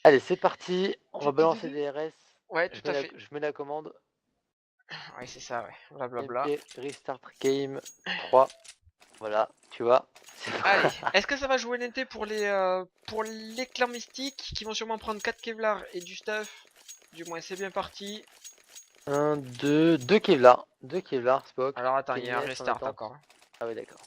Allez, c'est parti, on va Tu, tu, tu, balancer tu. des RS. Ouais, tout à fait. Je mets la commande. Ouais, c'est ça, ouais. Blablabla. MP Restart Game 3. Voilà, tu vois. Allez, est-ce que ça va jouer NT pour les clans mystiques qui vont sûrement prendre 4 Kevlar et du stuff? Du moins, c'est bien parti. 1, 2, 2 Kevlar. 2 Kevlar, Spock. Alors attends, il y a un Kenyes en restart attente. encore. Ah ouais, d'accord.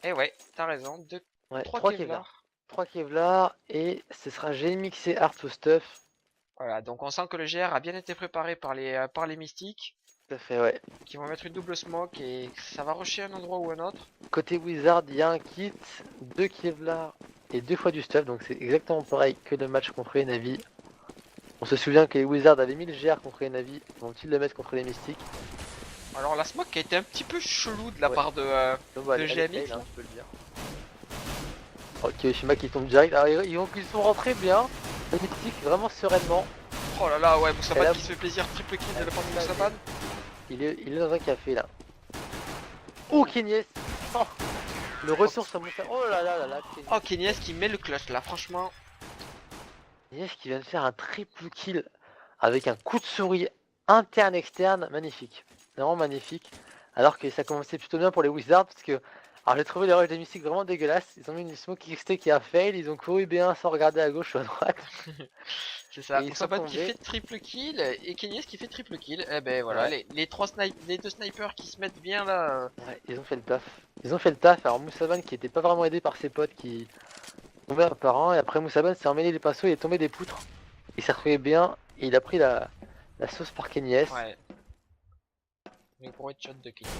Eh ouais, t'as raison. Ouais, 3 3 Kevlar. Kevlar. 3 Kevlar et ce sera GMX et Art au stuff. Voilà, donc on sent que le GR a bien été préparé par les mystiques Tout à fait, ouais. qui vont mettre une double smoke et ça va rusher un endroit ou un autre. Côté Wizard, il y a un kit, 2 Kevlar et 2 fois du stuff. Donc c'est exactement pareil que le match contre les Navi. On se souvient que les Wizards avaient mis le GR contre les Navi. Vont-ils le mettre contre les Mystiques? Alors la smoke a été un petit peu chelou de la Ouais. part Donc voilà, de elle est GMX fail, hein, là. je peux le dire. Oh, Kiyoshima qui tombe direct. Alors ils sont rentrés bien. Les Mystiques vraiment sereinement. Oh là là, ouais, Moussaban là, qui se fait plaisir, triple kill de la part de là, Moussaban. il est dans un café là. Oh Kenyes. Oh, le ressort sur Moussa. Oh là là là là. Oh, Kenyes qui met le clutch là, franchement. Kenyes qui vient de faire un triple kill avec un coup de souris interne-externe. Magnifique. Vraiment magnifique. Alors que ça commençait plutôt bien pour les Wizards parce que. Alors j'ai trouvé les rushs des Mystiques vraiment dégueulasses. Ils ont mis une smoke XT qui a fail. Ils ont couru bien sans regarder à gauche ou à droite. C'est Et ça, ils sont Moussaban qui tombés. fait triple kill et Kenyes qui fait triple kill. Eh ben voilà, Ouais. les deux snipers qui se mettent bien là. Ouais, ils ont fait le taf. Ils ont fait le taf. Alors Moussaban qui était pas vraiment aidé par ses potes qui tombaient un par un. Et après Moussaban s'est emmêlé les pinceaux, il est tombé des poutres. Il s'est retrouvé bien et il a pris la sauce par Kenyes. Ouais, les gros headshots de Kenyes.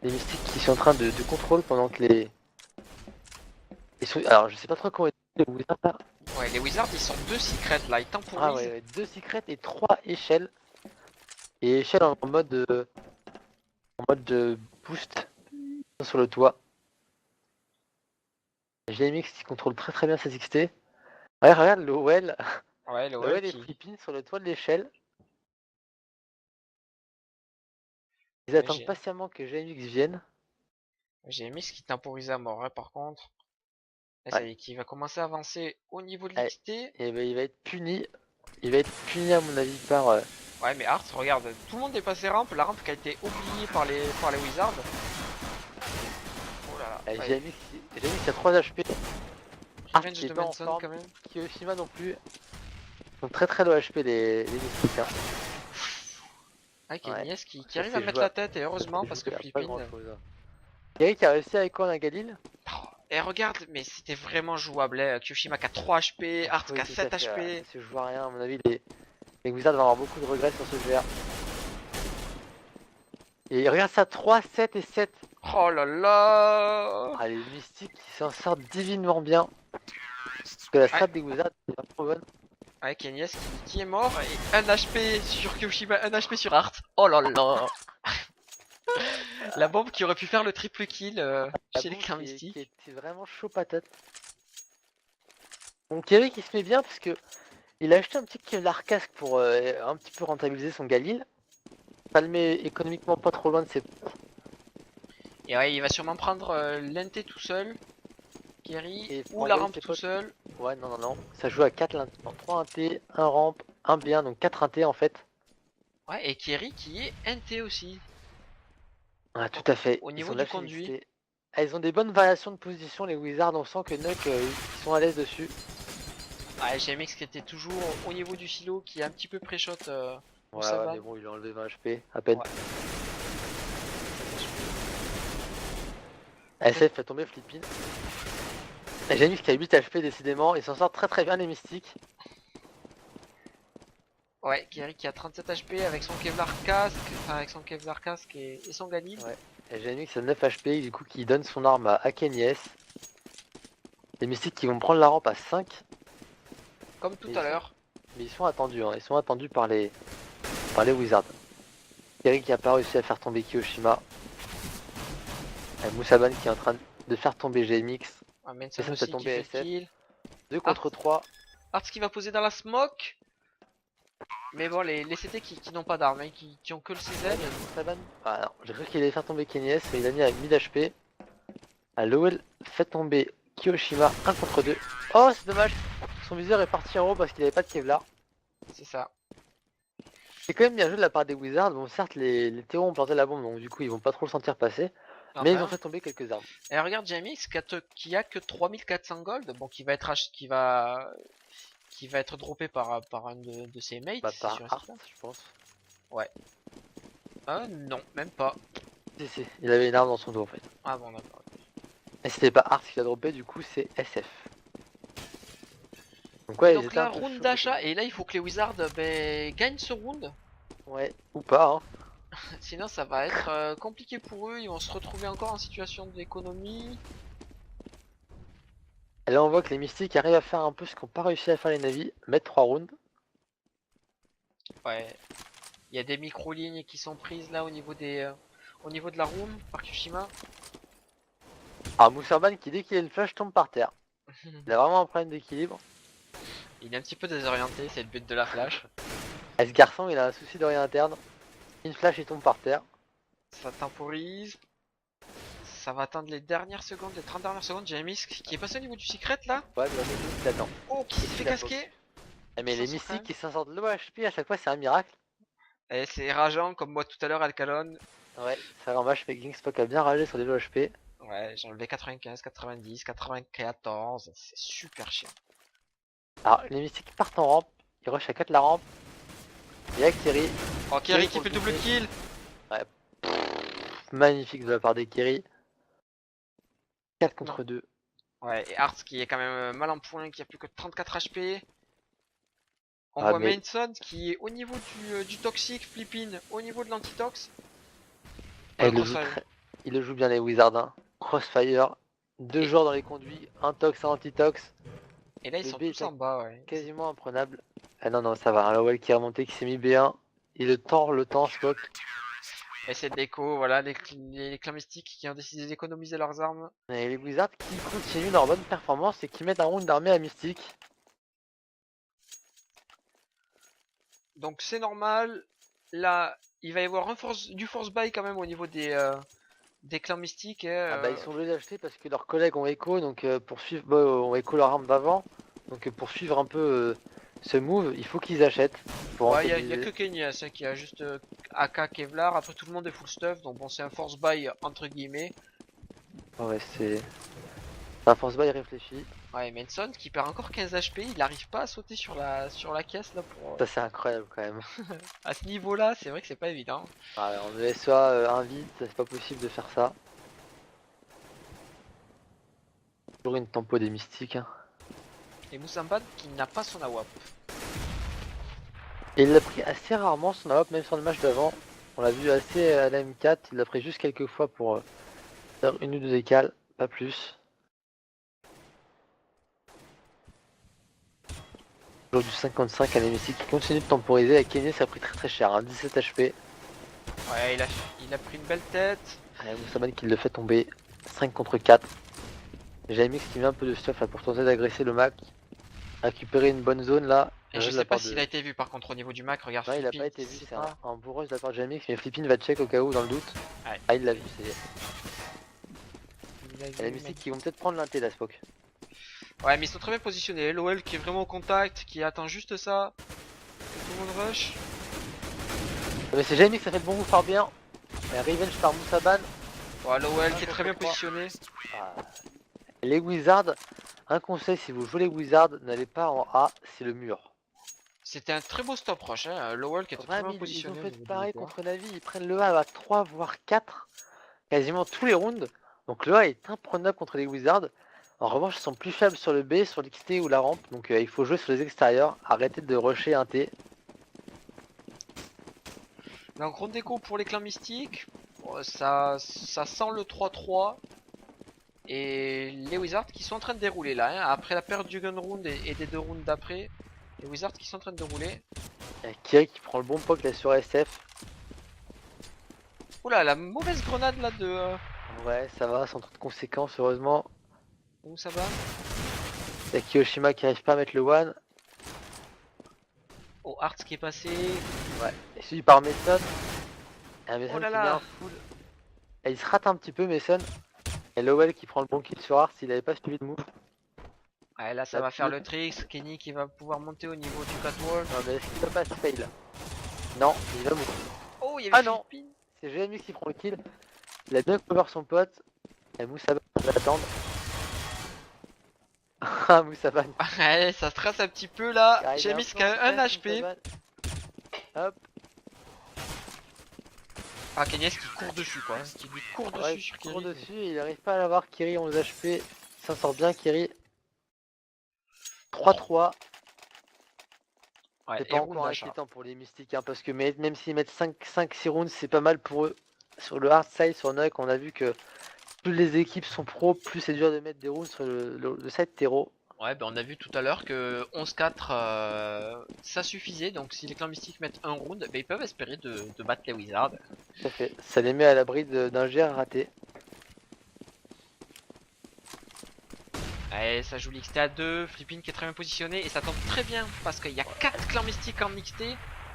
Les mystiques qui sont en train de contrôle pendant que les. Alors je sais pas trop comment les Wizards là. Ouais, les Wizards ils sont deux secrets là, ils Ah temporisent. ouais, ouais, 2 secrets et 3 échelles. Et échelle en mode de boost sur le toit. GMX qui contrôle très très bien ses XT. Ouais, regarde le well. Ouais, Le Lowell well est qui. flipping sur le toit de l'échelle. Ils attendent J'ai patiemment que GMX vienne. mis ce qui temporise à mort, hein, par contre. Là, ça Ouais. y est, qui va commencer à avancer au niveau de Ouais. l'XT. Et ben, il va être puni. Il va être puni à mon avis par. Ouais, mais Art, regarde, tout le monde est passé rampe, la rampe qui a été oubliée par les Wizards. Oh là là, ouais. GMX a 3 HP. Art Revenge qui est de pas en Manson forme. quand même. Kiyoshima non plus. Ils sont très très low HP les mystiques. Hein. Avec Ouais. Ignace qui Ça arrive à s'est mettre joué la tête, et heureusement, parce que à pas Flippin. grand chose. Hein. Eric a réussi avec quoi un Galil? Oh, et regarde, mais c'était vraiment jouable. Hein. Kyoshima qui a 3 HP, Art qui Oui, a tout à 7 fait. HP. Ça se joue à rien. À mon avis, les Wizards vont avoir beaucoup de regrets sur ce GR. Et regarde ça, 3, 7 et 7. Oh là là. Ah, les mystiques qui s'en sortent divinement bien. Parce que la Ouais, strat des Wizards est pas trop bonne. avec Ignace qui est mort, et 1 HP sur Kyoshima, 1 HP sur Art. Oh là là. La bombe qui aurait pu faire le triple kill La chez les bombe clans qui mystiques. était vraiment chaud patate. Donc Eric il se met bien parce que il a acheté un petit Kevlar casque pour un petit peu rentabiliser son Galil. Ça le met économiquement pas trop loin de ses. Et ouais, il va sûrement prendre l'NT tout seul, Kerry, Et ou la envoyer rampe ses tout potes. seul. Ouais, non, non, non. Ça joue à 4 non, 3 1T, 1 rampe, 1 bien, donc 4 1T en fait. Ouais, et Kerry qui est NT aussi, Ah, tout à fait. au Ils niveau ont du lâché conduit. l'XT. Ah, ils ont des bonnes variations de position, les Wizards. On sent que Nuck, ils sont à l'aise dessus. Ouais, GMX qui était toujours au niveau du silo, qui est un petit peu pré-shot Ouais, ouais, Moussaban. mais bon, il a enlevé 20 HP, à peine. Ouais. SF fait tomber Flippin. Et Janus qui a 8 HP décidément, ils s'en sortent très très bien les mystiques. Ouais, Kerry qui a 37 HP avec son Kevlar casque, enfin avec son Kevlar casque et son Galil. Ouais. Et Janus a 9 HP, du coup qui donne son arme à Kenyes. Les mystiques qui vont prendre la rampe à 5. Comme tout Mais à l'heure. ils sont attendus, hein. Ils sont attendus par les Wizards. Kerry qui a pas réussi à faire tomber Kiyoshima. Et Moussaban qui est en train de faire tomber GMX. Ah, Manson Personne fait aussi qui tomber fait le SF. kill. 2 Art, contre 3. Art qui va poser dans la smoke. Mais bon, les CT qui n'ont pas d'armes, hein, qui ont que le CZ. Moussaban. Ah non, j'ai cru qu'il allait faire tomber Kenyes, mais il a mis avec 1000 HP. Ah, Lowell fait tomber Kiyoshima 1 contre 2. Oh, c'est dommage. Son viseur est parti en haut parce qu'il avait pas de Kevlar. C'est ça. C'est quand même bien joué de la part des Wizards. Bon, certes, les Théros ont planté la bombe, donc du coup, ils vont pas trop le sentir passer. Mais ils ont Enfin. fait tomber quelques armes. Et regarde JMX qui a que 3400 gold, bon qui va être qui va être droppé par un de ses mates, Bah, c'est par sûr et Art, certain. je pense. Non, même pas. Si, il avait une arme dans son dos en fait. Ah bon d'accord. Et c'était pas Art qui l'a droppé, du coup, c'est SF. Donc, Et ouais, ils donc étaient un là, peu round chauds, d'achat, et là il faut que les Wizards gagnent ce round. Ouais, ou pas, hein. Sinon ça va être compliqué pour eux, ils vont se retrouver encore en situation d'économie. Et là, on voit que les Mystiques arrivent à faire un peu ce qu'ont pas réussi à faire les Navis, mettre 3 rounds. Ouais. Il y a des micro-lignes qui sont prises là au niveau de la room par Kushima. Ah, Moussaban qui, dès qu'il a une flash, tombe par terre. Il a vraiment un problème d'équilibre. Il est un petit peu désorienté, c'est le but de la flash. Et ce garçon, il a un souci d'oreille interne. Une flash, il tombe par terre. Ça temporise. Ça va atteindre les dernières secondes, les 30 dernières secondes. J'ai un Misk qui est passé au niveau du secret là. Ouais, mais il t'attend. Oh, qui s'est fait la casquer. Eh, mais Ils les s'en sortent quand Mystiques qui s'en sortent low HP à chaque fois, c'est un miracle. Et c'est rageant comme moi tout à l'heure, Alcalon. Ouais, ça rend vache, mais Gingspock a bien ragé sur des low HP. Ouais, j'ai enlevé 95, 90, 94. C'est super chiant. Alors, les Mystiques partent en rampe. Ils rushent à 4 la rampe. Et avec Kerry, Oh, Kerry qui fait double kill. magnifique de la part des Kerry. 4 contre 2. Ouais, et Arts qui est quand même mal en point, qui a plus que 34 HP. On Ah, voit mais- Mainson qui est au niveau du toxique, Flippin au niveau de l'antitox. Eh, Ouais, Crossfire. il le joue bien les Wizards. Hein. Crossfire, 2 Et- joueurs dans les conduits, un tox, un antitox. Et là, ils Le sont B tous est en bas, ouais. quasiment imprenable. Ah non, non, ça va. Lowell qui est remonté, qui s'est mis B1. Il le tord le temps, Spock. Et c'est de l'écho, voilà, les clans mystiques qui ont décidé d'économiser leurs armes. Et les Wizards qui continuent leur bonne performance et qui mettent un round d'armée à Mystique. Donc c'est normal. Là, il va y avoir du force buy quand même au niveau des clans mystiques. Ah bah ils sont obligés d'acheter parce que leurs collègues ont écho, donc pour suivre, ont écho leur arme d'avant. Donc pour suivre un peu ce move, il faut qu'ils achètent. Pour Ouais, y a rentabiliser. que Kenyas qui a juste AK Kevlar. Après, tout le monde est full stuff. Donc bon, c'est un force buy entre guillemets. Ouais, c'est un force buy réfléchi. Ouais, Manson qui perd encore 15 HP. Il n'arrive pas à sauter sur la caisse là pour. Ça c'est incroyable quand même. À ce niveau-là, c'est vrai que c'est pas évident. Ah, en ESA 1 vide, c'est pas possible de faire ça. Toujours une tempo des mystiques. Hein. Et Moussamban qui n'a pas son AWAP. Et il l'a pris assez rarement son AWP, même sur le match d'avant. On l'a vu assez à la M4, il l'a pris juste quelques fois pour faire une ou deux décales, pas plus. Toujours du 55 à l'hémicycle qui continue de temporiser. Avec Kenny, ça a pris très très cher, hein, 17 HP. Ouais, il a pris une belle tête. Et Moussaman qui le fait tomber 5 contre 4. JMX qui met un peu de stuff là pour tenter d'agresser le Mac. Récupérer une bonne zone là. Et je sais pas s'il a été vu par contre au niveau du Mac. Regarde, Non, il a Flippin, pas été vu, c'est c'est pas- un beau rush de la part de JMX, mais Flippin va check au cas où dans le doute. Ouais. Ah, il l'a vu, c'est. Il a Il y a les vu, mystiques qui vont peut-être prendre l'inté là, Spock. Ouais, mais ils sont très bien positionnés. Lowell qui est vraiment au contact, qui attend juste ça. Que tout le monde rush. Mais c'est JMX, ça fait le bon move par bien. Et revenge par Moussaban. Ouais, Lowell qui est contre très bien 3. positionné. Ah. Les Wizards, un conseil si vous jouez les Wizards, n'allez pas en A, c'est le mur. C'était un très beau stop rush. Hein. Lowell qui était très Ouais, bien mais ils positionné. ont au fait niveau du pareil décor. contre Navi, ils prennent le A à 3 voire 4 quasiment tous les rounds. Donc le A est imprenable contre les Wizards. En revanche, ils sont plus faibles sur le B, sur l'XT ou la rampe. Donc il faut jouer sur les extérieurs, arrêtez de rusher un T. Donc, gros déco pour les clans mystiques. Bon, ça sent le 3-3. Et les Wizards qui sont en train de dérouler là. Hein. Après la perte du gun round et des deux rounds d'après. Les Wizards qui sont en train de dérouler. Kiri qui prend le bon poke là sur SF. Oula, la mauvaise grenade là de. Ouais, ça va, sans trop de conséquences, heureusement. Où ça va? Il y a Kiyoshima qui arrive pas à mettre le one. Oh, Arts qui est passé. Ouais, et suivi par Mason. Et un Mason Oh là qui là. met un full. Et il se rate un petit peu, Mason. Et Lowell qui prend le bon kill sur Ars, il avait pas suivi de move. Ouais, là, ça Ça va faire tue. le trick. Kenny qui va pouvoir monter au niveau du catwalk. Non mais est-ce qu'il va pas se fail? Non, il va move. Oh, il y avait Ah non, Philippine. c'est GMX qui prend le kill. Il a bien cover son pote. Et Moussaban va l'attendre. Ah Moussaban. Ouais, ça stresse un petit peu là. Il arrive J'ai un mis peu en qu'un 1 stress, HP. Moussaban. Hop. Ah, Kenyes qui court dessus quoi. Qui lui court Ouais, dessus sur il court Kiri. dessus et il arrive pas à l'avoir. Kiri 11 HP. Ça sort bien Kiri. 3-3. Ouais, C'est et pas roule encore d'achat. inquiétant pour les mystiques, hein, parce que même s'ils mettent 5-6 rounds, c'est pas mal pour eux. Sur le hard side, sur Noek, on a vu que plus les équipes sont pro, plus c'est dur de mettre des rounds sur le side terreau. Ouais, ben on a vu tout à l'heure que 11-4 ça suffisait. Donc si les clans mystiques mettent un round, ben, ils peuvent espérer de battre les Wizards. Tout à fait. Ça les met à l'abri d'un GR raté. Allez, ça joue l'XT à 2, Flippin qui est très bien positionné et ça tombe très bien parce qu'il y a 4 clans mystiques en XT.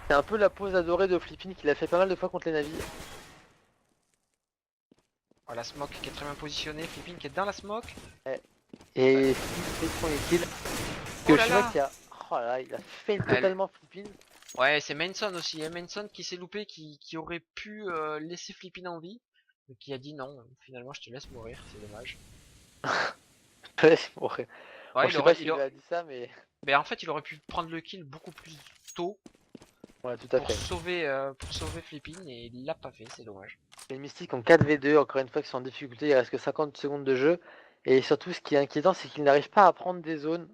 C'est un peu la pose adorée de Flippin qu'il a fait pas mal de fois contre les navis. Voilà, Smoke qui est très bien positionné, Flippin qui est dans la smoke. Et Flippin fait son kill. Oh Que là je vois là. qu'il a. Oh là là, il a fail Elle- totalement Flippin. Ouais, c'est Manson aussi, hein, Manson qui s'est loupé, qui aurait pu laisser Flippin en vie, mais qui a dit non, finalement je te laisse mourir, c'est dommage. Ouais, c'est pour- Bon, Ouais, je sais pas s'il lui a dit ça, mais. mais en fait il aurait pu prendre le kill beaucoup plus tôt Ouais, tout à fait. pour sauver Flippin et il l'a pas fait, c'est dommage. Les mystiques ont 4v2, encore une fois, qui sont en difficulté, il reste que 50 secondes de jeu. Et surtout, ce qui est inquiétant, c'est qu'ils n'arrivent pas à prendre des zones.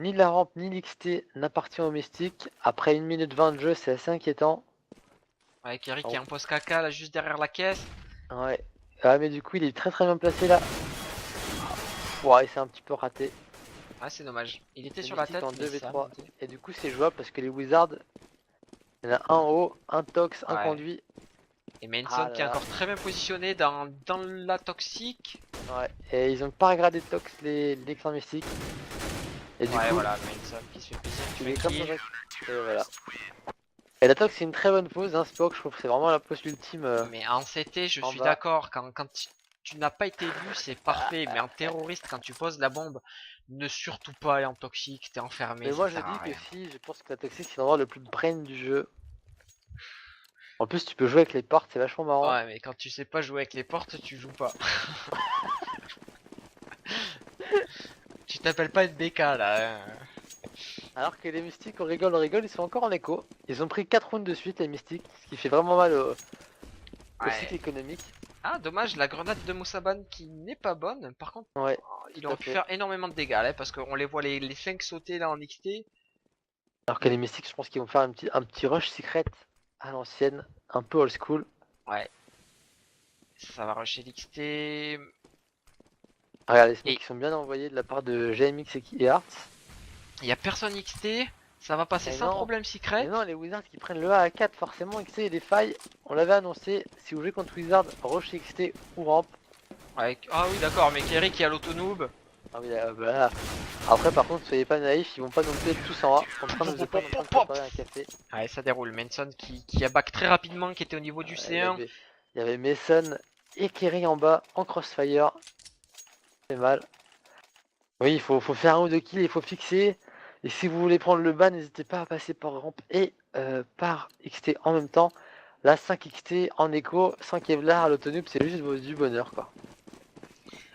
Ni la rampe, ni l'XT n'appartient aux mystiques. Après 1 minute 20 de jeu, c'est assez inquiétant. Ouais, Kerry qui Oh. est en post caca là juste derrière la caisse. Ouais. Ah, mais du coup, il est très bien placé là. Ouais, c'est un petit peu raté. Ah, c'est dommage. Il était Les sur la mystiques tête, en mais ça a 2v3. monté. Et du coup, c'est jouable parce que les wizards, il y en a un en haut, un tox, un Ouais. conduit. Et Manson Ah qui est là là. encore très bien positionné dans la toxique. Ouais. Et ils ont pas regardé tox les clans mystiques. Et du Ouais, coup, voilà, Manson qui se fait plaisir, qui tu fait es un comme kill. Et voilà. Et la tox, c'est une très bonne pose, hein, Spock. Je trouve que c'est vraiment la pose ultime Mais en CT, je en suis bas. d'accord, quand tu n'as pas été vu, c'est parfait. Mais en terroriste, quand tu poses la bombe, ne surtout pas aller en toxique, t'es enfermé, Mais ça moi, je sert à dis que rien. si, je pense que la toxique, c'est l'endroit le plus brain du jeu. En plus, tu peux jouer avec les portes, c'est vachement marrant. Ouais, mais quand tu sais pas jouer avec les portes, tu joues pas. Tu t'appelles pas une BK là, hein. Alors que les mystiques, on rigole, ils sont encore en écho. Ils ont pris 4 rounds de suite, les mystiques, ce qui fait vraiment mal au cycle Ouais. économique. Ah, dommage, la grenade de Moussaban qui n'est pas bonne. Par contre, Ouais, il tout à aurait pu fait. faire énormément de dégâts là, parce qu'on les voit les 5 sauter là en XT. Alors que les mystiques, je pense qu'ils vont faire un petit rush secret à l'ancienne, un peu old school. Ouais, ça va rusher l'XT. Regarde, les smokes Et qui sont bien envoyés de la part de GMX et Hearts. il y a personne XT. Ça va passer Et sans non, problème et secret. non, les Wizards qui prennent le A à 4, forcément, XT et des failles. On l'avait annoncé, si vous jouez contre Wizards, rush XT ou rampe. Ouais, ah oui, d'accord, mais Kerry qui a l'auto-noob. Ah oui, bah, après, par contre, soyez pas naïfs, ils vont pas non plus être tous en A. En train de vous êtes en train de préparer un café. Ouais, ça déroule. Manson qui a back très rapidement, qui était au niveau du Il y C1. avait, il y avait Mason et Kerry en bas, en crossfire. C'est mal. Oui, il faut faire un ou deux kills, il faut fixer. Et si vous voulez prendre le bas, n'hésitez pas à passer par rampe et par XT en même temps. Là, 5 XT en écho, 5 Kevlar à l'autonome, c'est juste du bonheur quoi.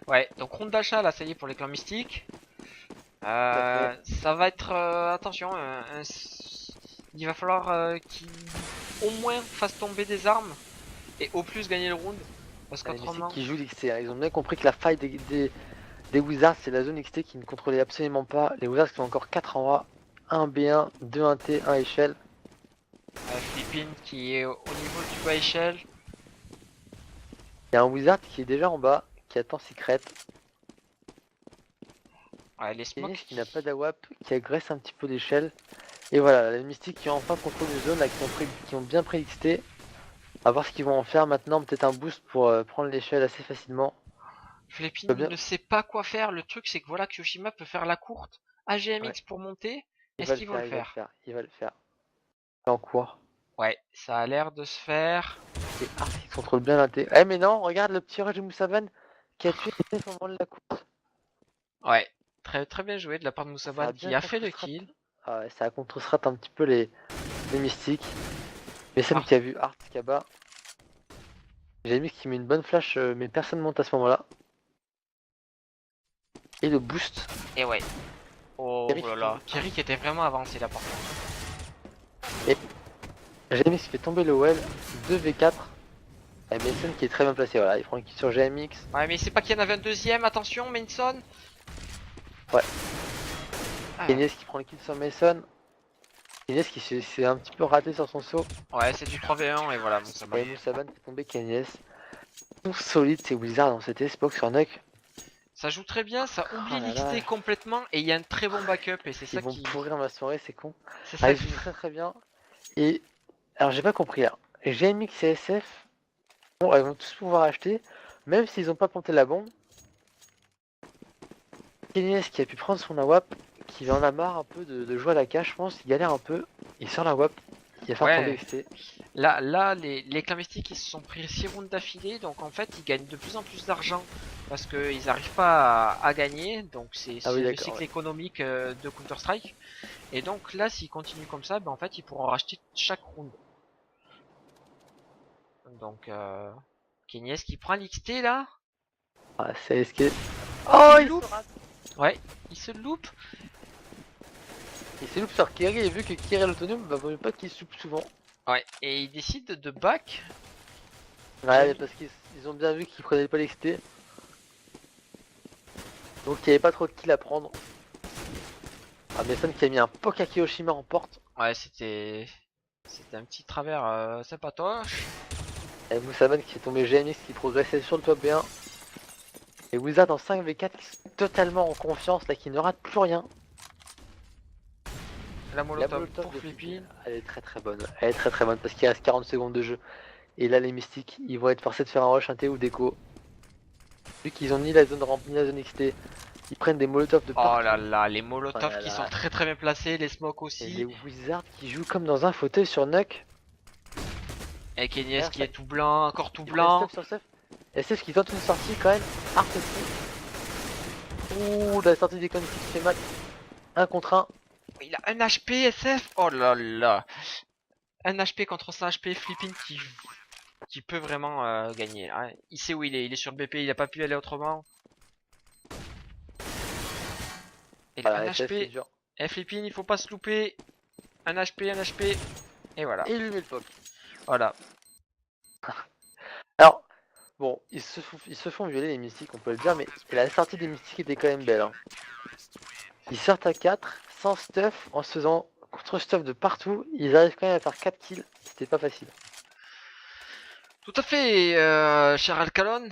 Ouais, donc ronde d'achat là, ça y est pour les clans mystiques. Tout à fait. Ça va être attention, il va falloir qu'ils au moins fassent tomber des armes et au plus gagner le round parce Les mystiques qu'autrement, qui jouent l'XT, hein. Ils ont bien compris que la faille des Wizards, c'est la zone XT qui ne contrôlait absolument pas. Les Wizards qui ont encore 4 en A, 1 B1, 2 1T, 1 échelle. Flippin qui est au niveau du bas échelle. Il y a un Wizard qui est déjà en bas, qui attend Secret. Ouais, les Kenny smokes qui n'a pas d'AWAP, qui agresse un petit peu l'échelle. Et voilà, les mystiques qui ont enfin contrôle de zone, là, qui ont bien pris XT. À voir ce qu'ils vont en faire maintenant, peut-être un boost pour prendre l'échelle assez facilement. Flippin Pas bien. ne sait pas quoi faire. Le truc c'est que voilà, Kyoshima peut faire la courte. Ouais, AGMX pour monter. il Est-ce va le qu'il va le faire, il va le faire? faire, il va le faire. C'est en cours. Ouais, ça a l'air de se faire. Et Ars qui contrôle bien la T. Eh mais non, regarde le petit rush de Moussavan. qui a tué Kennes au moment de la course. Ouais, très bien joué de la part de Ça Moussaban a qui bien a fait le contre-strat. kill. Ah ouais, ça a contre-strat un petit peu les mystiques. Messem Ah. qui a vu Art Kaba. J'ai mis qui met une bonne flash, mais personne monte à ce moment-là. Et le boost. Et ouais. Oh Kerry là là, Kerry qui était vraiment avancé là par contre. GMX qui fait tomber le well. 2v4. Et Mason qui est très bien placé. Voilà, il prend une kill sur GMX. Ouais, mais c'est pas qu'il y en avait un deuxième, attention, Manson. Ouais. Ah, Kennes qui prend le kill sur Mason. Kennes qui s'est un petit peu raté sur son saut. ouais, c'est du 3v1 et voilà, Moussaban. Et Moussaban qui fait tomber Kennes. Tout solide ces Wizards dans cette Xbox sur Nuck. Ça joue très bien, ça oublie Oh là là. l'XT complètement et il y a un très bon backup et c'est Ils ça vont qui. pourrir ma soirée, c'est con. C'est Ah, ça ils jouent très bien. Et alors j'ai pas compris là. GMX et SF, bon, elles vont tous pouvoir acheter, même s'ils ont pas planté la bombe. Kennes qui a pu prendre son AWAP, qui en a marre un peu de jouer à la cache, je pense, il galère un peu. Il sort la WAP, il va faire tomber Ouais, XT. là les clan mystiques ils se sont pris 6 rounds d'affilée donc en fait ils gagnent de plus en plus d'argent parce qu'ils n'arrivent pas à gagner donc c'est Ah oui, le d'accord. cycle Ouais. économique de Counter Strike et donc là s'ils continuent comme ça ben, en fait ils pourront racheter chaque round donc Kenyes qui prend l'XT là Ah, c'est ce qui est. Oh, il il loupe se rate. ouais il se loupe Il s'est loupé sur Kerry et vu que Kerry est l'autonome, bah vaut mieux pas qu'il se loupe souvent. ouais et il décide de back Ouais, mais parce qu'ils ont bien vu qu'ils prenaient pas l'XT. Donc il n'y avait pas trop de kills à prendre. Ah, Mason qui a mis un Poka Kiyoshima en porte. ouais c'était un petit travers sympatoche. Et Moussaban qui est tombé GMX qui progressait sur le top B1. Et Wizard en 5v4 qui sont totalement en confiance là, qui ne rate plus rien. La La molotov Molotov pour de Flippy. Flippy, elle est très très bonne. Elle est très très bonne parce qu'il reste 40 secondes de jeu. Et là les mystiques, ils vont être forcés de faire un rush, un T ou déco. Vu qu'ils ont ni la zone rampe ni la zone XT, ils prennent des Molotov de Oh partout. là là, les Oh molotovs là qui sont là. très bien placés, les smokes Et les aussi. Wizards qui jouent comme dans un fauteuil sur Nuck. Et Kenyes Derrière, qui ça- est tout blanc, encore tout Ils prennent blanc. stuff sur stuff. SF qui tente une sortie quand même. Art aussi. Ouh, la sortie des connes qui se fait mal. Un contre un. Il a un HP SF. Oh là là. Un HP contre 100 HP, Flipping qui peut vraiment gagner. Là. Il sait où il est sur le BP, il a pas pu aller autrement. Il a Voilà, un SF c'est HP. dur. Et Flipping, il faut pas se louper. Un HP, un HP. Et voilà. Et il lui met le poke. Voilà. Alors, bon, ils se font violer les mystiques, on peut le dire, mais la sortie des mystiques était quand même belle. Hein. Ils sortent à 4, sans stuff, en se faisant contre-stuff de partout. Ils arrivent quand même à faire 4 kills. C'était pas facile. Tout à fait, cher Alcalon.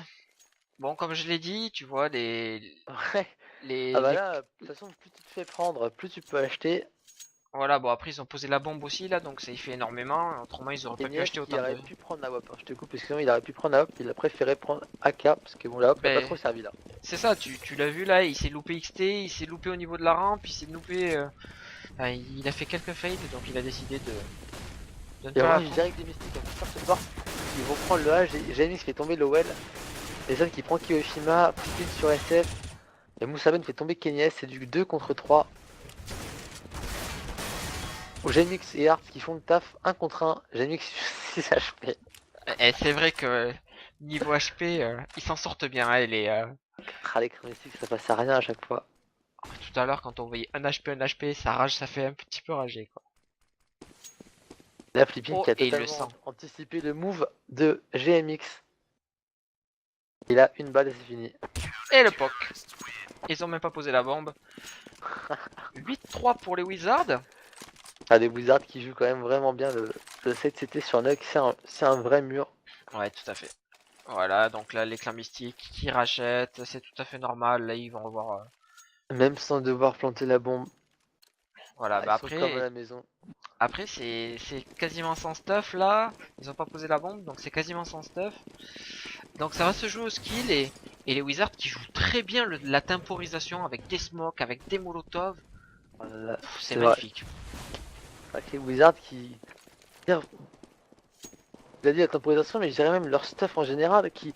Bon, comme je l'ai dit, tu vois, Ouais. Ah bah les là, de toute façon, plus tu te fais prendre, plus tu peux acheter. voilà, bon après ils ont posé la bombe aussi là, donc ça y fait énormément. Autrement ils auraient pas pu Nies acheter qui autant aurait de. pu prendre la WAP. Hein. Je te coupe parce que sinon il aurait pu prendre la WAP. Il a préféré prendre AK parce que bon, la WAP n'a pas Ben trop servi là. c'est ça, tu l'as vu là, il s'est loupé XT, il s'est loupé au niveau de la rampe, il s'est loupé. Enfin, il a fait quelques fades, donc il a décidé de ne Et pas moi, la je prendre. dirais que des mystiques en plus ce soir, ils vont prendre le A. Jamie qui fait tomber Lowell. Mason qui prend Kiyoshima. Flipping sur SF. Et Moussaben fait tomber Kenyes. C'est du 2 contre 3. Où Genix et Hart qui font le taf 1 contre 1. Genix 6 HP. Et c'est vrai que niveau HP, ils s'en sortent bien. Hein, Ah, les mystiques ça passe à rien à chaque fois. tout à l'heure quand on voyait un HP, ça rage, ça fait un petit peu rager quoi. Là, Flipping Oh, qui a et il le totalement sent. anticipé le move de GMX. Il a une balle et c'est fini. Et le POC. Ils ont même pas posé la bombe. 8-3 pour les Wizards. Ah, des Wizards qui jouent quand même vraiment bien le 7CT sur Nuck. C'est un vrai mur. Ouais, tout à fait. Voilà, donc là, les clans mystiques qui rachètent, c'est tout à fait normal. Là, ils vont revoir. Même sans devoir planter la bombe. Voilà, Ah, bah ils sont comme à après, la maison. c'est quasiment sans stuff là. Ils ont pas posé la bombe, donc c'est quasiment sans stuff. Donc ça va se jouer au skill et les Wizards qui jouent très bien la temporisation avec des smokes, avec des molotovs. Voilà, C'est c'est vrai. magnifique. Avec les Wizards qui. Il a dit la temporisation, mais je dirais même leur stuff en général qui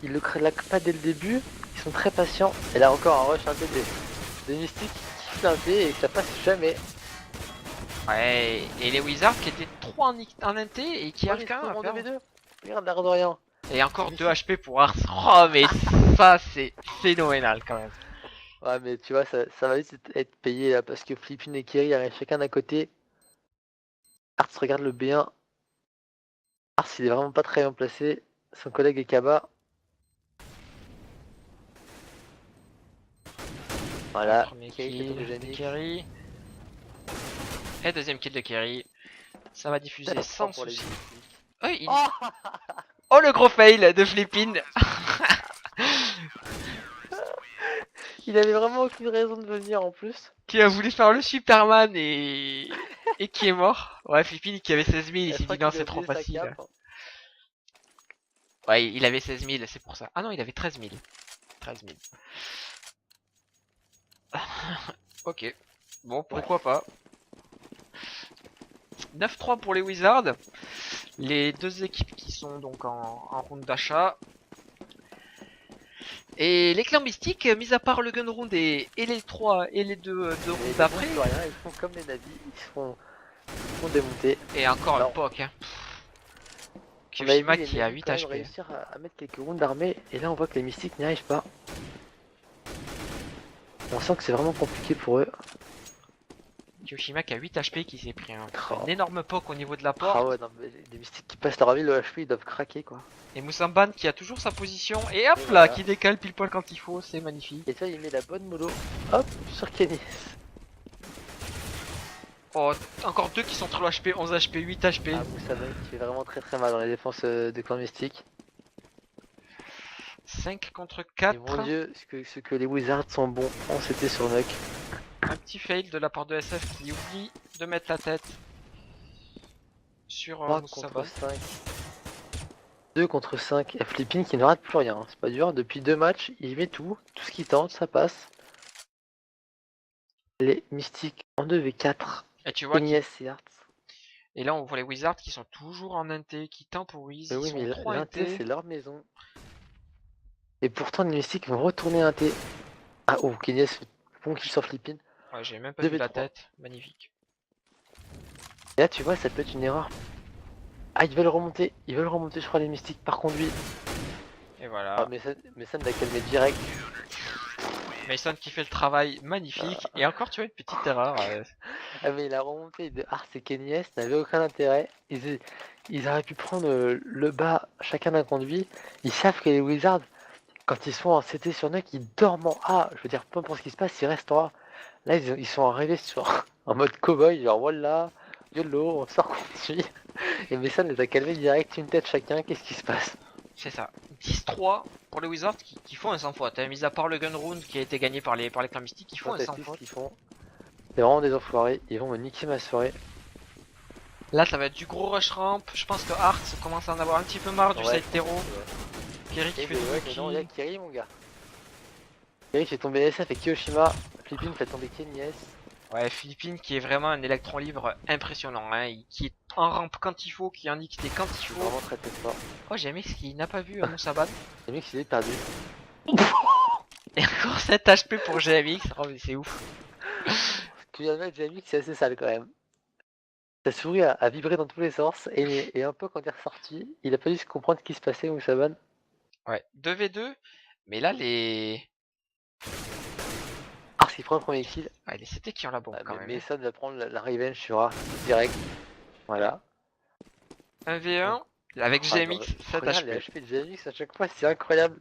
ils le claquent pas dès le début, ils sont très patients. Et là encore un rush un peu des mystiques qui kiffent un peu et ça passe jamais. Ouais, et les Wizards qui étaient trop en inté et qui Ouais, arrivent quand même à en perdre. 2v2. Regarde l'air de rien. Et encore Mais 2 HP pour Ars. Oh, mais ça, c'est phénoménal quand même. Ouais, mais tu vois, ça va vite être payé là parce que Flippin et Kerry arrivent chacun d'un côté. Arts regarde le B1. Ars il est vraiment pas très bien placé. Son collègue est Kaba. Voilà, Premier Kerry fait kill tomber de Jamie. Kerry. Et deuxième kill de Kerry. Ça va diffuser 9-3 sans pour les souci. mystiques. Oh, oh, le gros fail de Flippin. Il avait vraiment aucune raison de venir en plus. Qui a voulu faire le Superman et qui est mort. Ouais, Flippin qui avait 16 000, il Et je s'est crois dit non, qu'il a c'est trop oublié sa facile. cape. Ouais, il avait 16 000, c'est pour ça. Ah non, il avait 13 000. 13 000. Ok. Bon, pourquoi pas. 9-3 pour les Wizards. Les deux équipes qui sont donc en round d'achat. Et les clans mystiques, mis à part le gun round et les 3 et les 2 Et rounds ils d'après. font rien, ils font comme les navis, ils font démonter. Et encore Alors, un POC. Hein. on avait vu Kyoshima les qui a navis 8 quand même HP. réussir à mettre quelques rounds d'armée. Et là on voit que les mystiques n'y arrivent pas. On sent que c'est vraiment compliqué pour eux. Kyoshima qui a 8 HP qui s'est pris un Oh. énorme POC au niveau de la porte. Ah ouais, non, mais les mystiques qui passent leur vie, le HP, ils doivent craquer quoi. Et Moussamban qui a toujours sa position. Et hop Et là, voilà. qui décale pile poil quand il faut, c'est magnifique. Et ça, il met la bonne mollo. Hop, sur Kenny. Oh, encore deux qui sont trop HP, 11 HP, 8 HP. Ah, Moussaban qui fait vraiment très mal dans les défenses de clan mystique. 5 contre Et 4. mon dieu, ce que les Wizards sont bons. On s'était sur Nuck. Un petit fail de la part de SF qui oublie de mettre la tête sur 3 Moussaban. contre 5. 2 contre 5. Et Flippin qui ne rate plus rien. C'est pas dur. Depuis 2 matchs, il met tout. Tout ce qu'il tente, ça passe. Les mystiques en 2v4. Et tu vois Kenny et Arts. Et là on voit les Wizards qui sont toujours en inté, qui temporisent, Mais ils oui, sont mais trop l'Inté, inté. c'est leur maison. Et pourtant, les mystiques vont retourner Inté. Ah, oh, Kenny fait bon kill sur Flippin. Ouais, j'ai même pas 2v3. vu la tête, magnifique. Et là, tu vois, ça peut être une erreur. Ah, ils veulent remonter, je crois, les mystiques par conduit. Et voilà. Ah, Mason l'a calmé direct. Mason qui fait le travail magnifique. Et encore, tu vois, une petite erreur. Ah, mais la remontée de Ars et Kenny S n'avait aucun intérêt. Ils auraient pu prendre le bas chacun d'un conduit. Ils savent que les Wizards, quand ils sont en CT sur Nuck, ils dorment en A. Je veux dire, peu importe ce qui se passe, ils restent en A. Là, ils sont arrivés sur en mode cowboy, genre voilà, YOLO, on sort conduit. Et Mason les a calmés direct, une tête chacun, qu'est-ce qui se passe? C'est ça. 10-3 pour les Wizards qui font un sans faute. Hein. Mis à part le gun round qui a été gagné par les clans mystiques, ils font un sans Fantastique ce faute. qu'ils font. C'est vraiment des enfoirés, ils vont me niquer ma soirée. Là, ça va être du gros rush ramp. Je pense que Arts commence à en avoir un petit peu marre du Ouais, side terreau. Kerry qui Et fait ben double ouais, mais non, il y a kill. Kiri mon gars. Kiri fait tomber SF et Kiyoshima. Flippin fait tomber Kenny S. Ouais, Philippine qui est vraiment un électron libre impressionnant. Hein. Qui est en ramp quand il faut, qui est en XT quand il C'est faut. vraiment très fort. Oh, j'ai aimé ce qu'il n'a pas vu Moussaban. Les mecs, il est perdu. Et encore 7 HP pour GMX. Oh, mais c'est ouf. Tu viens de mettre Jamie, c'est assez sale quand même. Sa souris a vibré dans tous les sens et un peu quand il est ressorti, il a pas dû se comprendre ce qui se passait Moussaban. Ouais, 2v2. Mais là, les. Ars qui prend le premier kill. Ouais, les CT qui ont la bombe quand Mais même. Mason va prendre la revenge sur Ars direct. Voilà. 1v1 avec Ah, GMX, 7 regarde les HP. HP de GMX à chaque fois, c'est incroyable.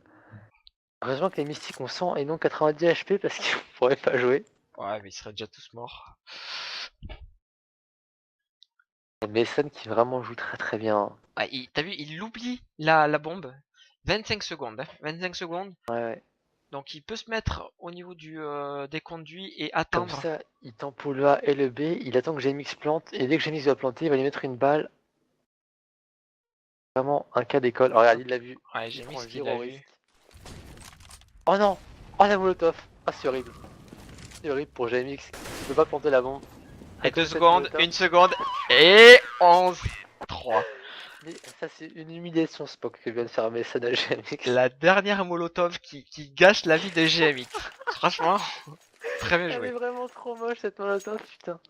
Heureusement que les mystiques ont 100 et non 90 HP parce qu'ils ne pourraient pas jouer. Ouais, mais ils seraient déjà tous morts. Et Mason qui vraiment joue très bien. Ah, t'as vu, il oublie la bombe. 25 secondes. Hein, 25 secondes. Ouais. Donc il peut se mettre au niveau des conduits et Comme attendre. ça, il tempo le A et le B, il attend que GMX plante, et dès que GMX va planter, il va lui mettre une balle. Vraiment un cas d'école. Oh, regarde, il l'a vu. Ouais, Il j'ai mis prend ce qu'il zéro a vu. risque. Oh non! Oh la molotov! Ah, c'est horrible. C'est horrible pour GMX. Il peut pas planter la bombe. Et À cause 2 de cette secondes, molotov. 1 seconde et 11-3. Mais ça, c'est une humiliation, Spock, que vient de faire un message à GMX. La dernière Molotov qui gâche la vie de GMX. Franchement, très bien Elle est joué. vraiment trop moche cette molotov, putain.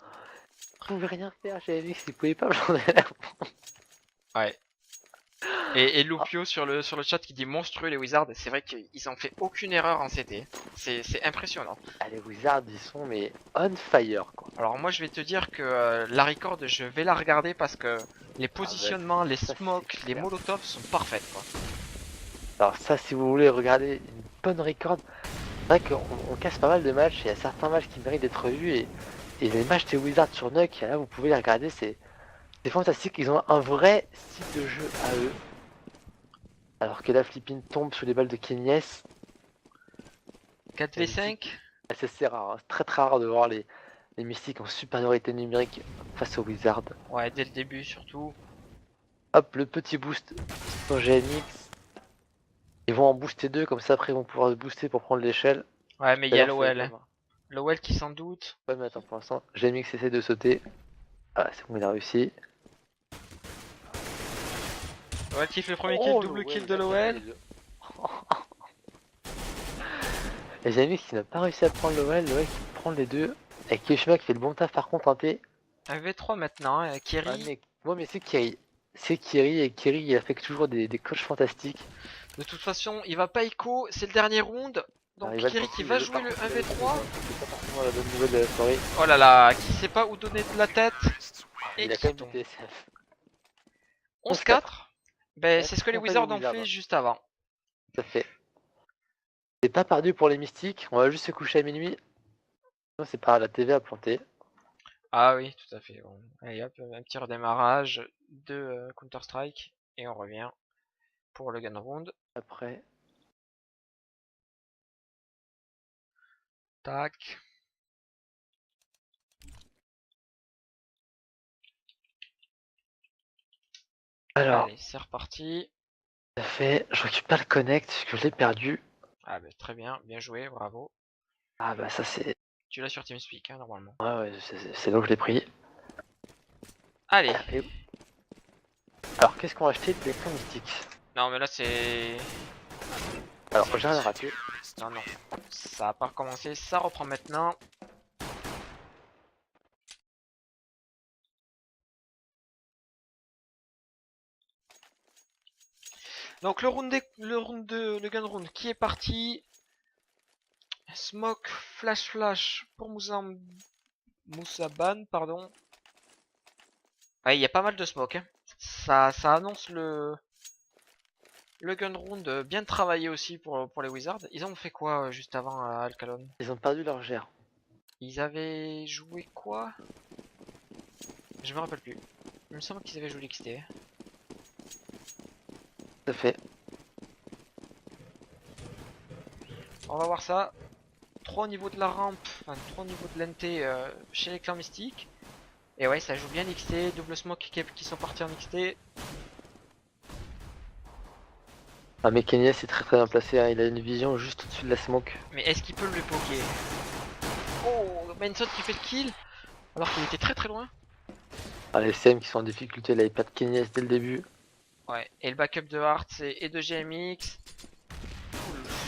Il pouvait rien faire, GMX, il pouvait pas me j'en ai l'air. Ouais. Et Lupio sur le chat qui dit monstrueux les Wizards, c'est vrai qu'ils ont fait aucune erreur en CT. C'est impressionnant. Ah, les Wizards, ils sont mais on fire, quoi. Alors moi je vais te dire que la record je vais la regarder parce que les positionnements, les ça, smokes, c'est les clair. molotovs sont parfaites quoi. Alors ça, si vous voulez regarder une bonne record, c'est vrai qu'on casse pas mal de matchs, il y a certains matchs qui méritent d'être vus, et les matchs des Wizards sur Nuck, là, vous pouvez les regarder, c'est fantastique, ils ont un vrai style de jeu à eux. Alors que la Flippine tombe sous les balles de Kenyes, 4v5. c'est assez rare, hein. C'est très très rare de voir les Mystiques en supériorité numérique face aux Wizards. Ouais, dès le début surtout. Hop, le petit boost sur GMX. Ils vont en booster deux, comme ça après ils vont pouvoir se booster pour prendre l'échelle. Ouais, mais il y a D'ailleurs, ça va l'OL. pas Hein. mal. L'OL qui s'en doute. Ouais, mais attends, pour l'instant, GMX essaie de sauter. Ah, c'est bon, il a réussi. L'OL qui fait le premier kill, Oh, double kill l'OL, de il a perdu l'OL. les deux. Et GMX qui n'a pas réussi à prendre l'OL qui prend les deux. Et Kishima qui fait le bon taf par contre, un T. Un V3 maintenant, hein. Ah, Kerry. mais c'est Kiri. C'est Kiri, et Kiri il a fait toujours des coachs fantastiques. De toute façon, il va pas echo, c'est le dernier round. Donc Alors, il va Kerry qui va jouer le 1v3. C'est pas forcément la bonne nouvelle de la soirée. Oh là là, qui sait pas où donner de la tête. Et Il a qui quand même tombe. du TSF. 11-4. Ben, Ouais, c'est ce que les on fait les Wizards ont Wizards, fait hein. juste avant. Tout à fait. C'est pas perdu pour les Mystiques, on va juste se coucher à minuit. Non, c'est pas la TV à planter. Ah oui, tout à fait. Bon. Allez hop, un petit redémarrage de Counter-Strike. Et on revient pour le gun round. Après, Tac. alors, Allez, c'est reparti. ça fait. Je récupère le connect parce que je l'ai perdu. Ah bah très bien, bien joué, bravo. Ah bah ça c'est. Tu l'as sur TeamSpeak, hein, normalement. Ouais, ouais, c'est là où je l'ai pris. Allez. Et- Alors, qu'est-ce qu'on va acheter des camps mystiques? Non mais là c'est... Alors, j'ai rien raté. Non, non. Ça a pas recommencé, ça reprend maintenant. Donc le gun round qui est parti. Smoke, flash pour Moussaban, pardon. Ouais, il y a pas mal de smoke. Hein. Ça annonce le gun round bien travaillé aussi pour les Wizards. Ils ont fait quoi juste avant à Alcalon? Ils ont perdu leur GR. Ils avaient joué quoi? Je me rappelle plus. Il me semble qu'ils avaient joué l'XT. Tout à fait. On va voir ça. 3 au niveau de la rampe, enfin 3 au niveau de l'NT chez les clans mystiques. Et ouais, ça joue bien l'XT, double smoke qui sont partis en XT. Ah, mais Kenya c'est très très bien placé, hein. Il a une vision juste au-dessus de la smoke. Mais est-ce qu'il peut le poker? Oh, Manson qui fait le kill alors qu'il était très très loin. Ah, les CM qui sont en difficulté, là, il pas de Kenya dès le début. Ouais, et le backup de Hearts et de GMX.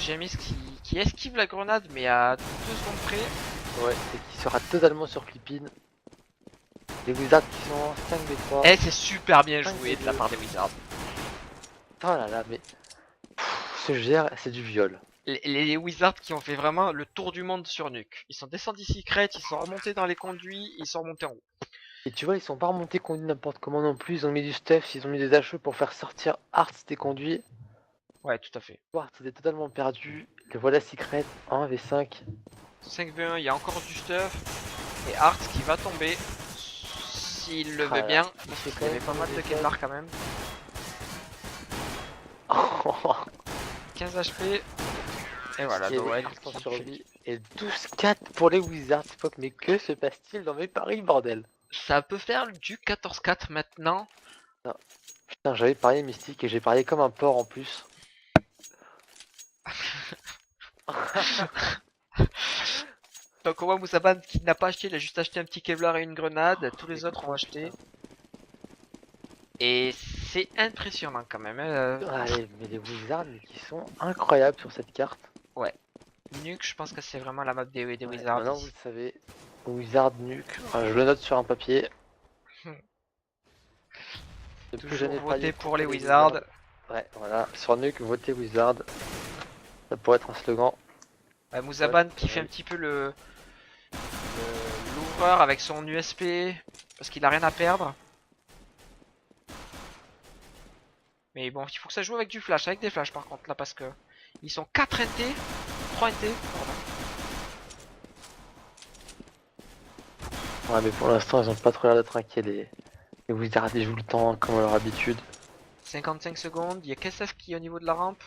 GMX qui esquive la grenade mais à 2 secondes près. Ouais, et qui sera totalement sur Flippine. Les Wizards qui sont en 5v3. Eh, c'est super bien Cinq joué de la deux. part des Wizards. Oh là là, mais. Ce GR, c'est du viol. Les Wizards qui ont fait vraiment le tour du monde sur Nuke. Ils sont descendus secret, ils sont remontés dans les conduits, ils sont remontés en haut. Et tu vois, ils sont pas remontés conduits n'importe comment non plus. Ils ont mis du stuff, ils ont mis des HE pour faire sortir Hearts des conduits. Ouais, tout à fait. Hearts était totalement perdu. Le voilà secret en 1v5. 5v1, il y a encore du stuff. Et Art qui va tomber. S'il le Ah veut là, bien. il Parce fait qu'il quand y avait même pas mal de des Kevlar quand même. 15 HP. Et voilà, Il y avait Noël. Hearts en survie. Et 12-4 pour les Wizards. Fuck, mais que se passe-t-il dans mes paris, bordel? Ça peut faire du 14-4 maintenant. Putain, j'avais parié Mystique et j'ai parié comme un porc en plus. Donc on voit Moussaban qui n'a pas acheté, il a juste acheté un petit Kevlar et une grenade. Tous les autres ont acheté. Et c'est impressionnant quand même. Mais les Wizards mais qui sont incroyables sur cette carte. Ouais. Nuke, je pense que c'est vraiment la map des Ouais, Wizards maintenant vous ici. le savez. Wizard Nuke. Enfin, je le note sur un papier. Ne plus Toujours jamais voter parier pour contre les les Wizards. Wizards. Ouais, voilà. Sur Nuke, votez Wizard. Ça pourrait être un slogan. Ouais, Mouzaban c'est qui fait un pareil. petit peu l'ouvreur avec son USP parce qu'il a rien à perdre. Mais bon, il faut que ça joue avec du flash, avec des flashs par contre là parce que ils sont 4 NT, 3 NT, pardon. Ouais, mais pour l'instant, ils ont pas trop l'air d'être inquiets. Les Wizards, ils jouent le temps comme à leur habitude. 55 secondes, il y a KSF qui est au niveau de la rampe.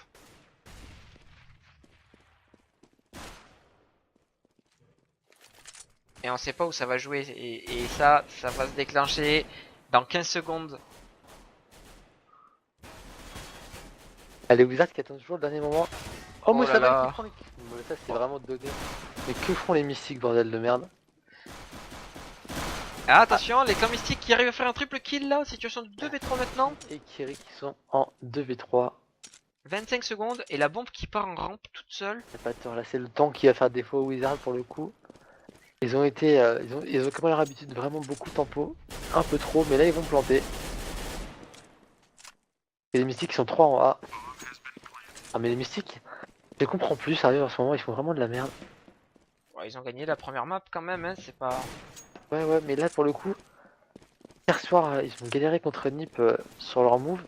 Et on sait pas où ça va jouer. Et ça va se déclencher dans 15 secondes. Ah, les Wizards qui attendent toujours le dernier moment. Oh, Oh là Moussaban qui là. prend les... Mais ça, c'est Oh. vraiment donné. Mais que font les mystiques, bordel de merde? Ah, attention, les clans mystiques qui arrivent à faire un triple kill là, situation de 2v3 maintenant. Et Kiri qui sont en 2v3. 25 secondes et la bombe qui part en rampe toute seule. Y'a pas tort, là c'est le temps qui va faire défaut aux Wizards pour le coup. Ils ont été, ils ont comme à leur habitude vraiment beaucoup tempo, un peu trop, mais là ils vont planter. Et les mystiques sont 3 en A. Ah mais les mystiques, je les comprends plus, sérieux en ce moment ils font vraiment de la merde. Ouais, ils ont gagné la première map quand même, hein, c'est pas... Ouais mais là pour le coup, hier soir ils ont galéré contre Nip sur leur move.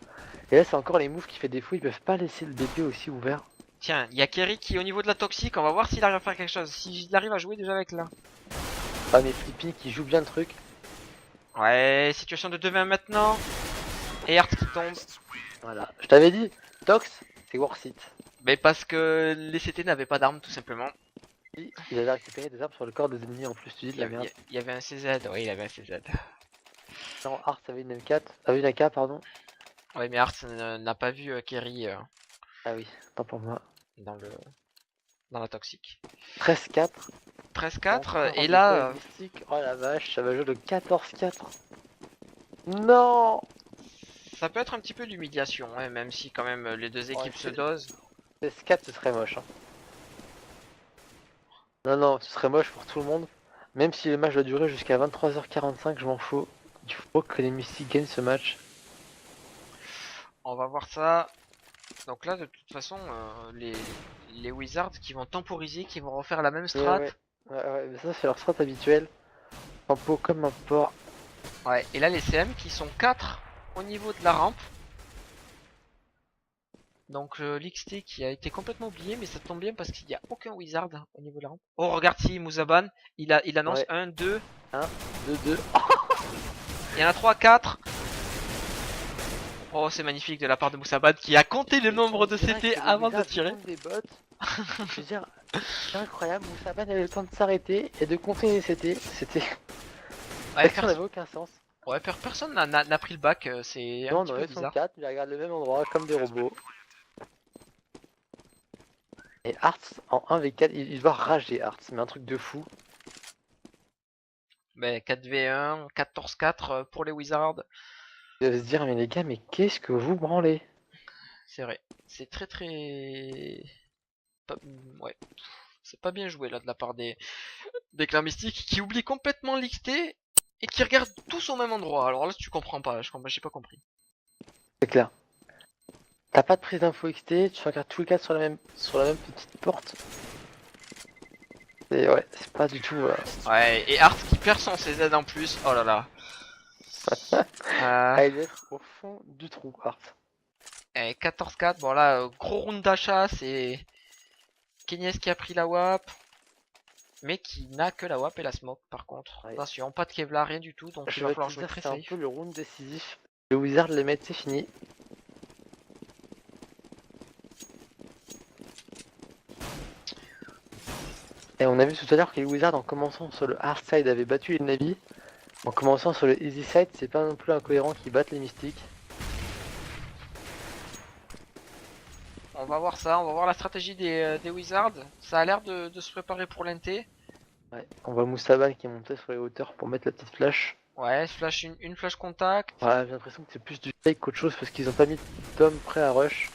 Et là c'est encore les moves qui fait défaut, ils peuvent pas laisser le DP aussi ouvert. Tiens, il y a Kerry qui est au niveau de la toxique, on va voir s'il arrive à faire quelque chose. S'il arrive à jouer déjà avec là. Ah mais Flippy qui joue bien le truc. Ouais, situation de 2v1 maintenant. Et Hart qui tombe. Voilà, je t'avais dit, Tox c'est worth it. Mais parce que les CT n'avaient pas d'armes tout simplement. Il avait récupéré des armes sur le corps des ennemis en plus, tu dis de la merde. Il y avait un CZ, oui il avait un CZ. Non, Art avait une M4, avait une AK pardon. Ouais mais Hart n'a pas vu Kerry Ah oui, tant pour moi. dans le dans la toxique. 13-4. 13-4 Encore et un défaut là avec Mystique. Oh la vache, ça va jouer le 14-4. Non. ça peut être un petit peu d'humiliation, hein, même si quand même les deux Ouais, équipes se dosent. 16-4 ce serait moche. Hein. Non, ce serait moche pour tout le monde. Même si le match doit durer jusqu'à 23h45, je m'en fous. Il faut que les Mystiques gagnent ce match. On va voir ça. Donc là de toute façon les Wizards qui vont temporiser, qui vont refaire la même Mais strat. ouais, mais ça c'est leur strat habituelle. Tempo comme un porc. Ouais, et là les CM qui sont 4 au niveau de la rampe. Donc l'XT qui a été complètement oublié, mais ça tombe bien parce qu'il n'y a aucun Wizard au niveau de la rampe. Oh regarde si Mouzaban, il annonce Ouais, 1, 2, 1, 2, 2. il y en a 3, 4. Oh c'est magnifique de la part de Mouzaban qui a compté le nombre de CT avant de tirer. Des bots. Je veux dire, c'est incroyable, Moussaban avait le temps de s'arrêter et de compter les CT. C'était. Ouais, L'action n'avait aucun sens. personne n'a pris le bac, c'est un Non, petit non, peu ils sont bizarre. 4, mais ils regardent le même endroit comme des robots. Et Arts en 1v4, il doit rager Arts, mais un truc de fou. Mais 4v1, 14-4 pour les Wizards. Il va se dire, mais les gars, mais qu'est-ce que vous branlez? C'est vrai, c'est très... Ouais, c'est pas bien joué là de la part des clans mystiques qui oublient complètement l'XT et qui regardent tous au même endroit. Alors là, tu comprends pas, j'ai pas compris. C'est clair. T'as pas de prise d'info XT, tu regardes tous les 4 sur la même petite porte. Et ouais, c'est pas du tout. Ouais, et Art qui perd son CZ en plus, oh là là. Ah, il doit être au fond du trou, Art. 14-4, bon là, gros round d'achat, c'est Kenyes qui a pris la WAP, mais qui n'a que la WAP et la smoke par contre. Ouais. Attention, pas de Kevlar, rien du tout, donc il Je va vais falloir te jouer dire, très c'est un safe. peu le round décisif. Le Wizard les met, c'est fini. Et on a vu tout à l'heure que les Wizards, en commençant sur le hard side, avaient battu les Navi. En commençant sur le easy side, c'est pas non plus incohérent qu'ils battent les Mystiques. On va voir ça, on va voir la stratégie des Wizards. Ça a l'air de se préparer pour l'NT. Ouais. On voit Moussaban qui est monté sur les hauteurs pour mettre la petite flash. Ouais, une flash contact. Ouais, j'ai l'impression que c'est plus du fake qu'autre chose parce qu'ils ont pas mis d'hommes prêts à rush.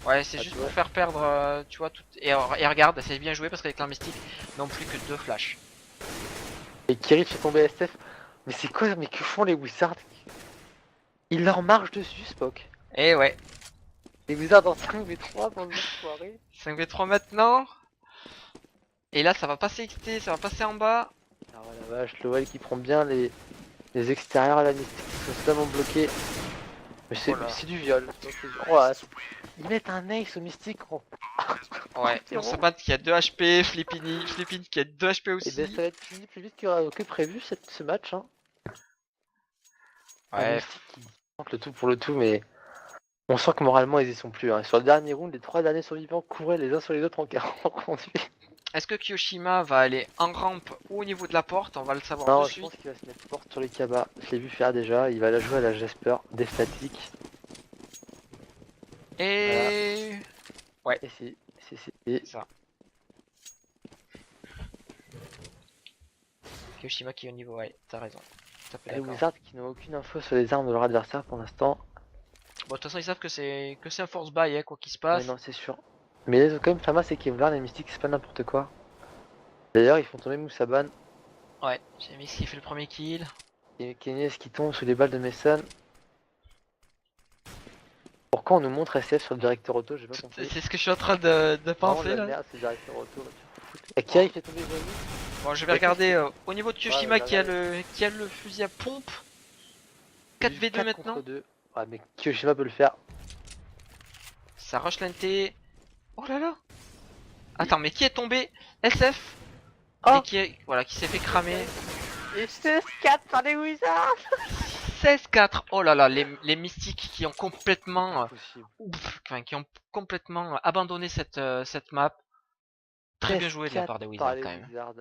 Ouais, c'est Ah, juste tu pour vois. faire perdre, tu vois, tout. Et regarde, c'est bien joué parce qu'avec clans mystiques, n'ont plus que 2 flashs. Et Kirill fait tomber SF. Mais c'est quoi, mais que font les Wizards? Ils leur marchent dessus, Spock. Et ouais, Les Wizards en 5v3 pendant de soirée. 5v3 maintenant. Et là, ça va passer XT, ça va passer en bas. Ah ouais, la vache, Lowell qui prend bien les extérieurs à la mystique qui sont totalement bloqués. Mais Oh là. c'est du viol. Oh, là, ils mettent un ace au mystique en Ouais, on se bat qui a 2 HP, Flippin qui a 2 HP Et ben aussi. ça va être fini plus vite que prévu ce match. Hein. Un Ouais, mystique qui tente le tout pour le tout, mais on sent que moralement ils y sont plus. Hein. Sur le dernier round, les 3 derniers survivants couraient les uns sur les autres en 40 conduit. est-ce que Kiyoshima va aller en rampe ou au niveau de la porte? On va le savoir de Non, je suite. pense qu'il va se mettre porte sur les cabas. Je l'ai vu faire déjà. Il va la jouer à la Jasper, des statiques. Et... Ouais, Et c'est. c'est ça. Kiyoshima qui est au niveau, ouais, t'as raison. Tout à fait Les d'accord. Wizards qui n'ont aucune info sur les armes de leur adversaire pour l'instant. Bon, de toute façon, ils savent que c'est un force buy, hein, quoi qu'il se Ouais, passe. non, c'est sûr. Mais ils ont quand même Flamas et Kevlar, les mystiques, c'est pas n'importe quoi. D'ailleurs, ils font tomber Moussaban Ouais, j'ai mis qui fait le premier kill. et Kenyes qui tombe sous les balles de Mason. Pourquoi on nous montre SF sur le directeur auto? J'ai pas compris. C'est ce que je suis en train de Vraiment penser de la là. merde, ce directeur auto. Akira, il fait tomber Johnny. Bon, je vais regarder au niveau de Kiyoshima Ouais, qui a le fusil à pompe. Il y a 4v2 4 maintenant. contre 2. Ouais, mais Kiyoshima peut le faire. Ça rush l'inté. Oh là là. Attends, mais qui est tombé? SF. Oh Et qui est, voilà, qui s'est fait cramer. Et 16-4 par les Wizards. 16-4. Oh là là, les mystiques qui ont complètement, Impossible. enfin, qui ont complètement abandonné cette map. Très bien joué de la 16-4 part des par Wizards les quand même. Wizards.